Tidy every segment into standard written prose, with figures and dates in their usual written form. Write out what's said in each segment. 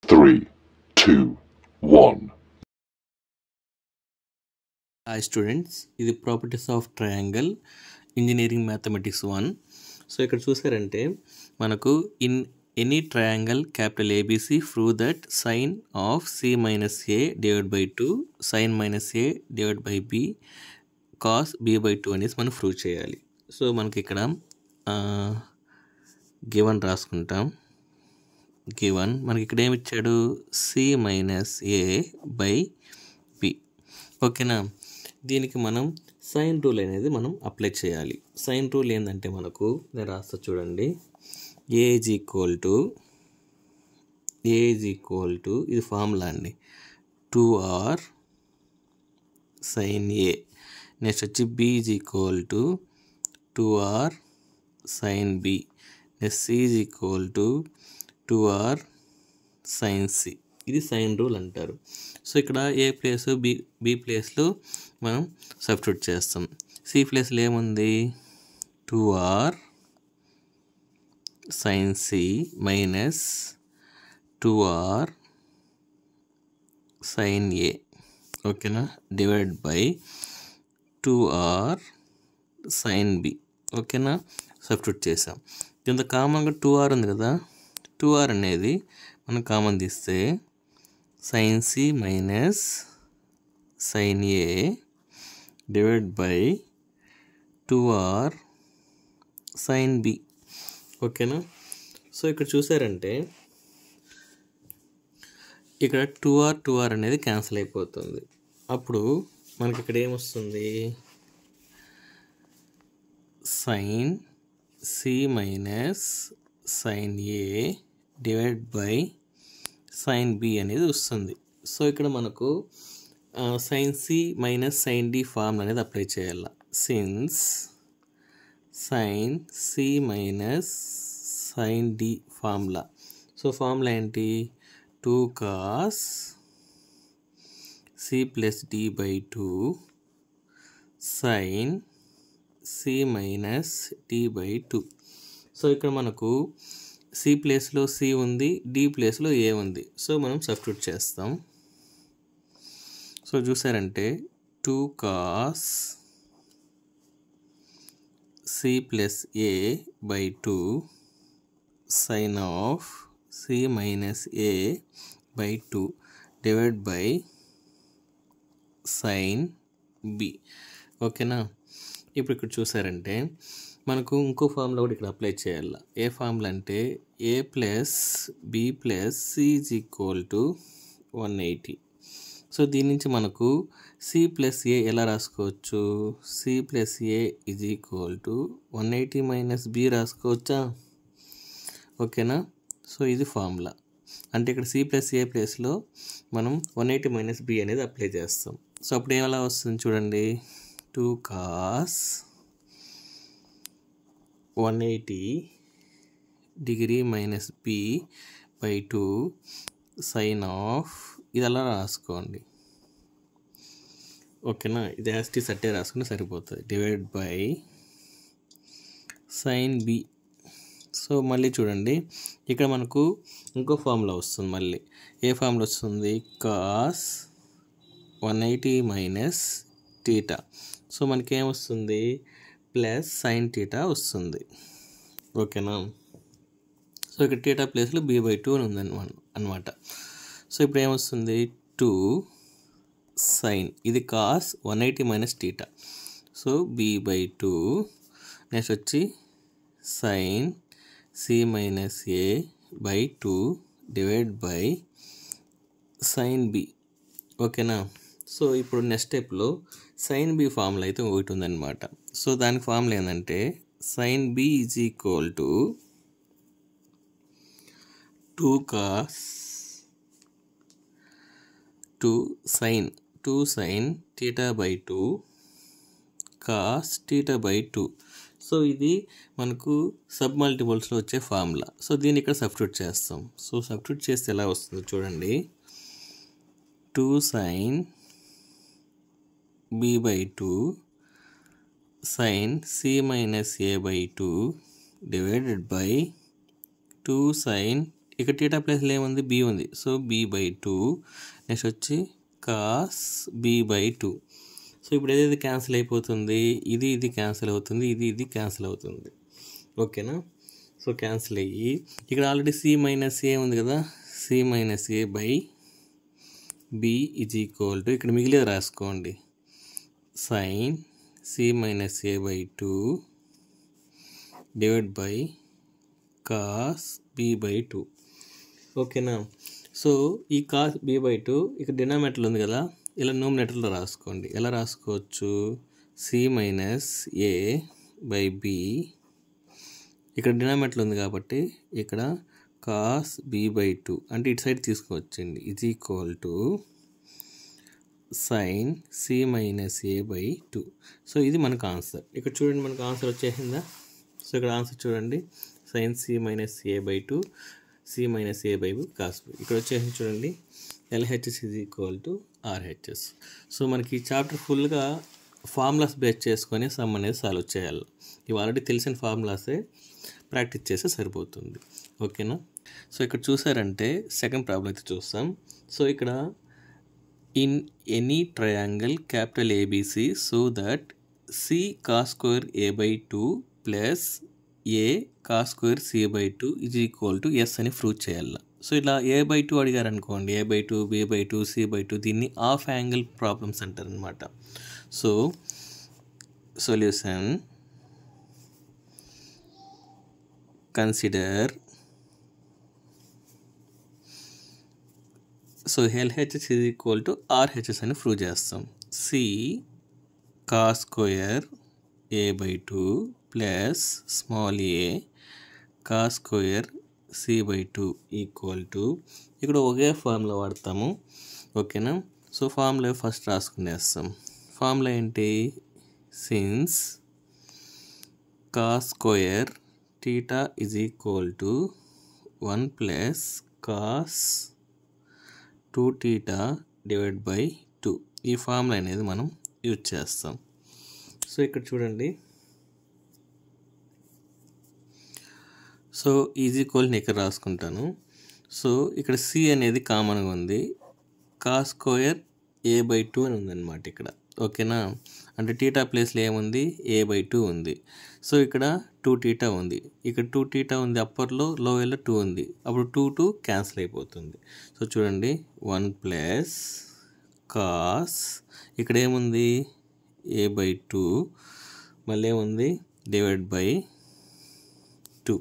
3, 2, 1. Hi students, ఇది properties of triangle engineering mathematics 1. So ఇక్కడ చూసారంటే మనకు in any triangle capital ABC prove that sine of C minus A divide by 2 sine minus A divide by B cos B by 2 అనేసి మనం prove చేయాలి. So మనకి ఇక్కడ given రాసుకుంటాం. Given మనకి ఇక్కడ ఏమి ఇచ్చాడు, C minus A by B. ఓకేనా, దీనికి మనం సైన్ రూల్ అనేది మనం అప్లై చేయాలి. సైన్ రూల్ ఏంటంటే మనకు నేను రాస్తా చూడండి, ఏ ఈజ్ ఈక్వల్ టు ఇది ఫార్ములా అండి, 2r సైన్ ఏ. నెక్స్ట్ వచ్చి B is equal to 2r sine B. Next C is equal to 2r sine C. ఇది సైన్ రూల్ అంటారు. సో ఇక్కడ ఏ ప్లేస్ బి ప్లేస్లో మనం సబ్స్టిట్యూట్ చేస్తాం. C ప్లేస్లో ఏముంది, 2r sine C minus 2r sine A. ఓకేనా, divide by 2r sine B. ఓకేనా, సబ్స్టిట్యూట్ చేసాం. కింద కామన్గా 2r ఉంది కదా, 2r అనేది మనం కామన్ తీస్తే sine C minus sine A divide by 2r sine B. ఓకేనా, సో ఇక్కడ చూసారంటే ఇక్కడ 2r అనేది క్యాన్సిల్ అయిపోతుంది. అప్పుడు మనకి ఇక్కడ ఏమొస్తుంది, sine C minus sine A divide by sine B అనేది వస్తుంది. సో ఇక్కడ మనకు sine C minus sine D formula అనేది అప్లై చేయాలి. Since sine C minus sine D formula. So formula ఏంటి, 2 cos C plus D by 2 sine C minus D by 2. So ఇక్కడ మనకు C ప్లేస్లో సి ఉంది, డి ప్లేస్లో ఏ ఉంది. సో మనం సబ్స్టిట్యూట్ చేస్తాం. సో చూసారంటే 2 cos C plus A by 2 sine of C minus A by 2 divide by sine B. ఓకేనా, ఇప్పుడు ఇక్కడ చూసారంటే మనకు ఇంకో ఫార్ములా కూడా ఇక్కడ అప్లై చేయాలి. ఏ ఫార్ములా అంటే A plus B plus C is equal to 180. So దీని నుంచి మనకు సి ప్లస్ ఏ ఎలా రాసుకోవచ్చు, C plus A is equal to 180 minus B రాసుకోవచ్చా. ఓకేనా, సో ఇది ఫార్ములా. అంటే ఇక్కడ సి ప్లస్ ఏ ప్లేస్లో మనం 180 మైనస్ బి అనేది అప్లై చేస్తాం. సో అప్పుడు ఎలా వస్తుంది చూడండి, 2 cos 180 degree minus B by 2 sine of, ఇది అలా రాసుకోండి. ఓకేనా, ఇది యాస్టీస్ అట్టే రాసుకుంటే సరిపోతుంది, divide by sine B. So మళ్ళీ చూడండి, ఇక్కడ మనకు ఇంకో ఫార్ములా వస్తుంది. మళ్ళీ ఏ ఫార్ములా వస్తుంది, కాస్ 180 మైనస్ టీటా. సో మనకి ఏమొస్తుంది, ప్లస్ సైన్ టీటా వస్తుంది. ఓకేనా, సో ఇక్కడ టీటా ప్లేస్లో బి బై 2 అని ఉంది అనమాట. సో ఇప్పుడు ఏమొస్తుంది, 2 సైన్, ఇది cos 180 minus theta. So B by 2. Next వచ్చి sine C minus A by 2 divide by sine B. ఓకేనా, సో ఇప్పుడు నెక్స్ట్ స్టెప్లో సైన్ బి ఫార్ములా అయితే ఒకటి ఉందన్నమాట. సో దానికి ఫార్ములా ఏంటంటే sine B is equal to 2 cos 2 sine theta by 2 cos theta by 2. So ఇది మనకు సబ్ మల్టిపుల్స్లో వచ్చే ఫార్ములా. సో దీన్ని ఇక్కడ సబ్స్టిట్యూట్ చేస్తాం. సో సబ్స్టిట్యూట్ చేస్తే ఎలా వస్తుందో చూడండి, 2 sine B by 2 sine C minus A by 2 divided by 2 sine ఇక్కడ టీటా ప్లేస్లో ఏముంది, బి ఉంది. సో b/2 నెక్స్ట్ వచ్చి కాస్ b/2. సో ఇప్పుడు ఏదైతే క్యాన్సిల్ అయిపోతుంది, ఇది క్యాన్సిల్ అవుతుంది, ఇది క్యాన్సిల్ అవుతుంది. ఓకేనా. సో క్యాన్సిల్ అయ్యి ఇక్కడ ఆల్రెడీ c మైనస్ ఏ ఉంది కదా, c minus A by b is equal to ఇక్కడ మిగిలేదు రాసుకోండి, sine c minus a/2 divide by cos b/2. ఓకేనా. సో ఈ కాస్ b/2 ఇక్కడ డినామినేటర్లో ఉంది కదా, ఇలా న్యూమినేటర్లో రాసుకోండి. ఎలా రాసుకోవచ్చు, c minus A by b, ఇక్కడ డినామినేటర్లో ఉంది కాబట్టి ఇక్కడ కాస్ b/2 అంటే ఇటు సైడ్ తీసుకువచ్చండి, is equal to sine c minus a/2. So ఇది మనకు ఆన్సర్. ఇక్కడ చూడండి మనకు ఆన్సర్ వచ్చేసిందా. సో ఇక్కడ ఆన్సర్ చూడండి, sine c minus a/2 c minus a/b cos b. ఇక్కడ వచ్చేసి చూడండి LHS is equal to RHS. So మనకి ఈ చాప్టర్ ఫుల్గా ఫార్ములాస్ బేస్ చేసుకొని సమ్ అనేది సాల్వ్ చేయాలి. ఇవి ఆల్రెడీ తెలిసిన ఫార్ములాసే, ప్రాక్టీస్ చేస్తే సరిపోతుంది. ఓకేనా. సో ఇక్కడ చూసారంటే సెకండ్ ప్రాబ్లం అయితే చూస్తాం. సో ఇక్కడ in any triangle capital ABC so that C cos square A/2 plus A cos square C/2 is equal to S అని ప్రూవ్ చేయాలి. సో ఇలా A/2 అడిగారు అనుకోండి, A/2 B/2 C/2 దీన్ని హాఫ్ యాంగిల్ ప్రాబ్లమ్స్ అంటారు అనమాట. So solution consider. So LHS is equal to RHS అని prove చేస్తాం. C cos square A/2 plus small a cos square C/2 equal to ఇక్కడ ఒకే ఫార్ములా వాడతాము. ఓకేనా. సో ఫార్ములా ఫస్ట్ రాసుకునేస్తాం. ఫార్ములా ఏంటి, since cos square theta is equal to 1 plus cos 2θ divide by 2. ఈ formula అనేది మనం యూజ్ చేస్తాం. సో ఇక్కడ చూడండి, సో ఈజ్ ఈక్వల్ ఇక్కడ రాసుకుంటాను. సో ఇక్కడ C అనేది కామన్గా ఉంది, కాస్ స్క్వేర్ A/2 అని ఉందన్నమాట ఇక్కడ. ఓకేనా. అంటే టీటా ప్లేస్లో ఏముంది, A/2 ఉంది. సో ఇక్కడ 2θ ఉంది, ఇక్కడ 2θ ఉంది అప్పర్లో, లోయర్లో 2 ఉంది. అప్పుడు 2 క్యాన్సిల్ అయిపోతుంది. సో చూడండి 1 ప్లస్ కాస్ ఇక్కడ ఏముంది A/2 మళ్ళీ ఏముంది డివైడ్ బై 2.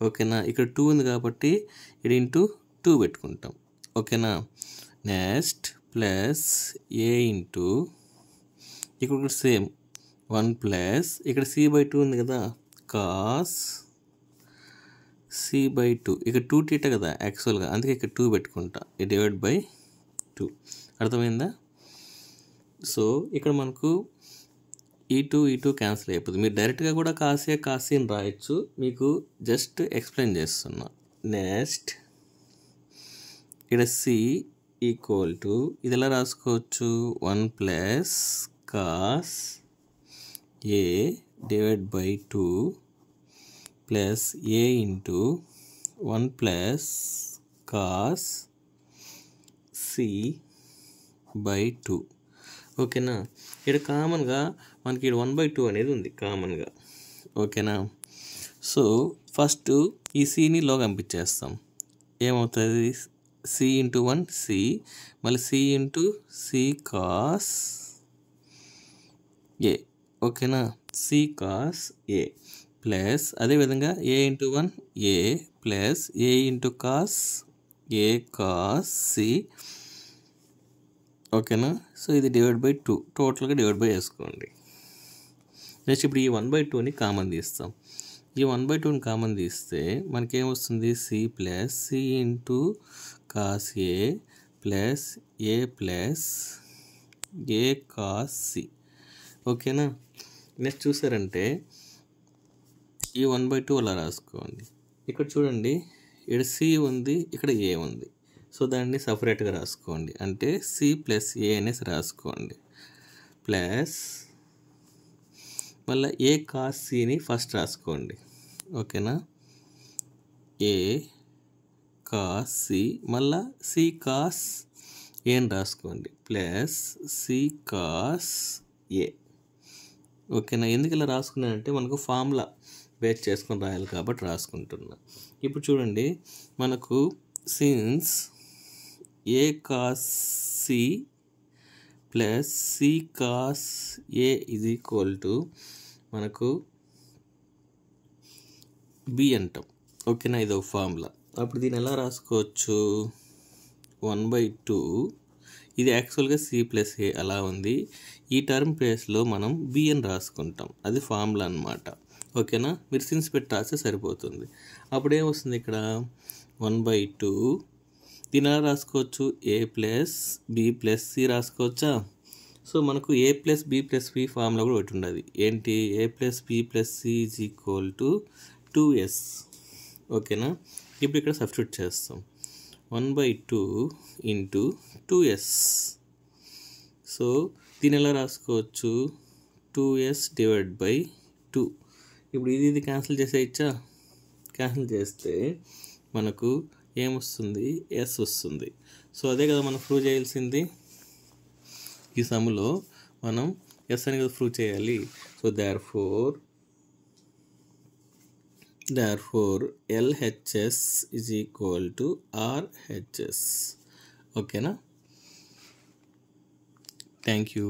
ఓకేనా. ఇక్కడ 2 ఉంది కాబట్టి ఇది ఇంటూ 2 పెట్టుకుంటాం. ఓకేనా. నెక్స్ట్ ప్లస్ A ఇంటూ ఇక్కడ సేమ్ 1 ప్లస్ ఇక్కడ C/2 ఉంది కదా, కాస్ C/2 ఇక్కడ 2θ కదా యాక్చువల్గా, అందుకే ఇక్కడ 2 పెట్టుకుంటా, ఇది డివైడ్ బై 2. అర్థమైందా. సో ఇక్కడ మనకు ఈ టూ క్యాన్సిల్ అయిపోతుంది. మీరు డైరెక్ట్గా కూడా కాసే అని రాయొచ్చు, మీకు జస్ట్ ఎక్స్ప్లెయిన్ చేస్తున్నా. నెక్స్ట్ ఇక్కడ C ఈక్వల్ టు ఇది ఎలా రాసుకోవచ్చు, 1 plus cos A divide by 2 plus A into 1 plus cos C/2. ఓకేనా. ఇక్కడ కామన్గా మనకి ఇక్కడ 1/2 అనేది ఉంది కామన్గా. ఓకేనా. సో ఫస్ట్ ఈ Cని లో పంపించేస్తాం, ఏమవుతుంది C ఇంటూ 1 C మళ్ళీ C into C cos A. ఓకేనా. C కాస్ A ప్లస్ అదేవిధంగా A into 1 A plus A into cos A cos C. ఓకేనా. సో ఇది డివైడ్ బై 2, టోటల్గా డివైడ్ బై వేసుకోండి. నెక్స్ట్ ఇప్పుడు ఈ 1/2ని కామన్ తీస్తాం. ఈ 1/2ని కామన్ తీస్తే మనకేమొస్తుంది, C plus C into cos A plus A plus A cos C. ఓకేనా. నెక్స్ట్ చూసారంటే ఈ 1/2 అలా రాసుకోండి. ఇక్కడ చూడండి ఇక్కడ C ఉంది, ఇక్కడ A ఉంది. సో దాన్ని సపరేట్గా రాసుకోండి, అంటే C ప్లస్ A అనేసి రాసుకోండి. ప్లస్ మళ్ళీ A కాస్ Cని ఫస్ట్ రాసుకోండి. ఓకేనా. A కాస్ సి మళ్ళా సి కాస్ ఏని రాసుకోండి ప్లస్ సి కాస్ ఏ. ఓకేనా? ఎందుకు ఇలా రాసుకున్నానంటే మనకు ఫార్ములా బేస్ చేసుకొని రాయాలి కాబట్టి రాసుకుంటున్నా. ఇప్పుడు చూడండి, మనకు since A cos C plus C cos A is equal to మనకు బి అంటాం. ఓకేనా? ఇది ఒక ఫార్ములా. అప్పుడు దీన్ని ఎలా రాసుకోవచ్చు? 1/2 ఇది యాక్చువల్గా సి ప్లస్ ఏ అలా ఉంది. ఈ టర్మ్ ప్లేస్లో మనం బి అని రాసుకుంటాం. అది ఫార్ములా అన్నమాట. ఓకేనా? మీరు సిన్స్ పెట్టి రాస్తే సరిపోతుంది. అప్పుడు ఏమొస్తుంది ఇక్కడ? 1/2 దీని ఎలా రాసుకోవచ్చు? A plus B plus C రాసుకోవచ్చా? సో మనకు A plus B plus C formula కూడా ఒకటి ఉండదు. ఏంటి? A plus B plus C is equal to 2s. ఓకేనా? ఇప్పుడు ఇక్కడ సబ్స్టిట్యూట్ చేస్తాం. 1/2 ఇంటూ 2s. సో దీని ఎలా రాసుకోవచ్చు? 2s divide by 2. ఇప్పుడు ఇది క్యాన్సిల్ చేసేయచ్చా? క్యాన్సిల్ చేస్తే మనకు ఏమొస్తుంది? ఎస్ వస్తుంది. సో అదే కదా మనం ప్రూవ్ చేయాల్సింది. ఈ సమ్లో మనం ఎస్ అని కదా ప్రూవ్ చేయాలి. So therefore LHS is equal to RHS. ఓకేనా? Thank you.